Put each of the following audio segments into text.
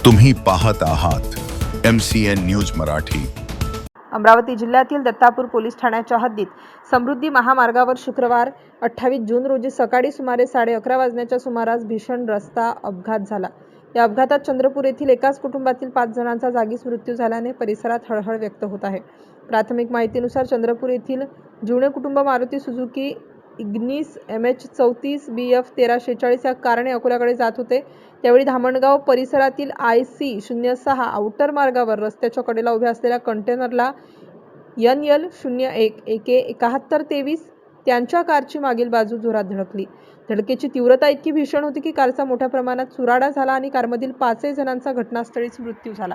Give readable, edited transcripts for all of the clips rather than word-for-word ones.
तुम्ही पाहत आहात MCN न्यूज मराठी। अमरावती जिल्ह्यातील दत्तापूर पोलीस ठाण्याच्या हद्दीत समृद्धी महामार्गावर शुक्रवार 28 जून रोजी सकाळी सुमारे 11:30 वाजण्याच्या सुमारास भीषण रस्ता अपघात झाला। या अपघातात चंद्रपूर येथील एकाच कुटुंबातील 5 जणांचा जागीच मृत्यू झाल्याने परिसरात हळहळ व्यक्त होत आहे। प्राथमिक माहितीनुसार चंद्रपूर येथील जुने कुटुंब Maruti Suzuki Ignis MH34 BF 1346 या कारने अकोल्याकडे जात होते। त्यावेळी धामणगाव परिसरातील IC06 आउटर मार्गावर रस्त्याच्या कडेला उभ्या असलेल्या कंटेनरला NL01 AK 7123 त्यांच्या कारची मागील बाजू जोरात धडकली। धडकेची तीव्रता इतकी भीषण होती की कारचा मोठ्या प्रमाणात चुराडा झाला आणि कारमधील 5 जणांचा घटनास्थळीच मृत्यू झाला।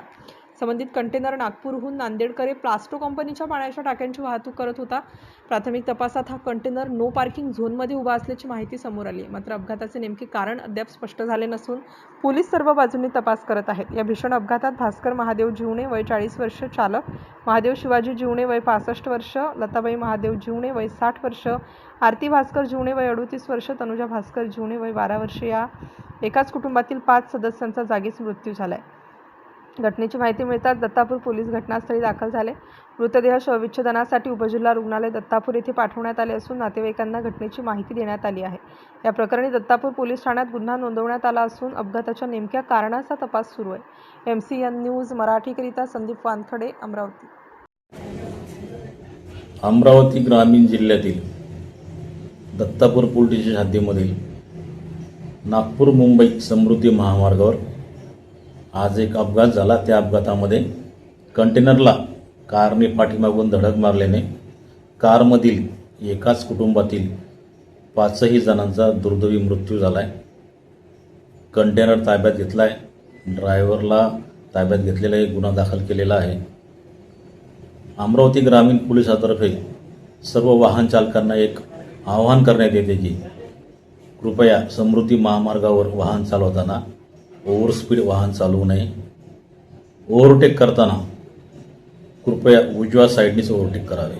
संबंधित कंटेनर नागपूरहून नांदेडकडे प्लास्टो कंपनीच्या पाण्याच्या टाक्यांची वाहतूक करत होता। प्राथमिक तपासात हा कंटेनर नो पार्किंग झोनमध्ये उभा असल्याची माहिती समोर आली। मात्र अपघाताचे नेमके कारण अद्याप स्पष्ट झाले नसून पोलीस सर्व बाजूंनी तपास करत आहेत। या भीषण अपघातात भास्कर महादेव जीवणे वय 40 वर्ष चालक, महादेव शिवाजी जीवणे वय 65 वर्ष, लताबाई महादेव जीवणे वय 60 वर्ष, आरती भास्कर जीवणे वय 38 वर्ष, तनुजा भास्कर जीवणे वय 12 वर्ष या एकाच कुटुंबातील 5 सदस्यांचा जागीच मृत्यू झालाय। घटनेची माहिती मिळताच दत्तापूर पोलीस घटनास्थळी दाखल झाले। मृतदेह शवविच्छेदनासाठी उपजिल्हा रुग्णालय दत्तापूर येथे पाठवण्यात आले असून नातेवाईकांना घटनेची माहिती देण्यात आली आहे। या प्रकरणी दत्तापूर पोलीस ठाण्यात गुन्हा नोंदवण्यात आला असून अपघाताच्या नेमक्या कारणाचा तपास सुरू आहे। MCN न्यूज मराठीकरिता संदीप वानखडे, अमरावती। अमरावती ग्रामीण जिल्ह्यातील दत्तापूर पोलीस स्टेशन हद्दीमधील नागपूर मुंबई समृद्धी महामार्गावर आज एक अपघात झाला। त्या अपघातामध्ये कंटेनरला कारने पाठीमागून धडक मारल्याने कारमधील एकाच कुटुंबातील 5 जणांचा दुर्दैवी मृत्यू झाला आहे। कंटेनर ताब्यात घेतला आहे, ड्रायव्हरला ताब्यात घेतलेला एक गुन्हा दाखल केलेला आहे। अमरावती ग्रामीण पोलिसातर्फे सर्व वाहन चालकांना एक आवाहन करण्यात येते की कृपया समृद्धी महामार्गावर वाहन चालवताना ओव्हरस्पीड वाहन चालवू नये। ओव्हरटेक करताना कृपया उजव्या साईडनेच ओव्हरटेक करावे।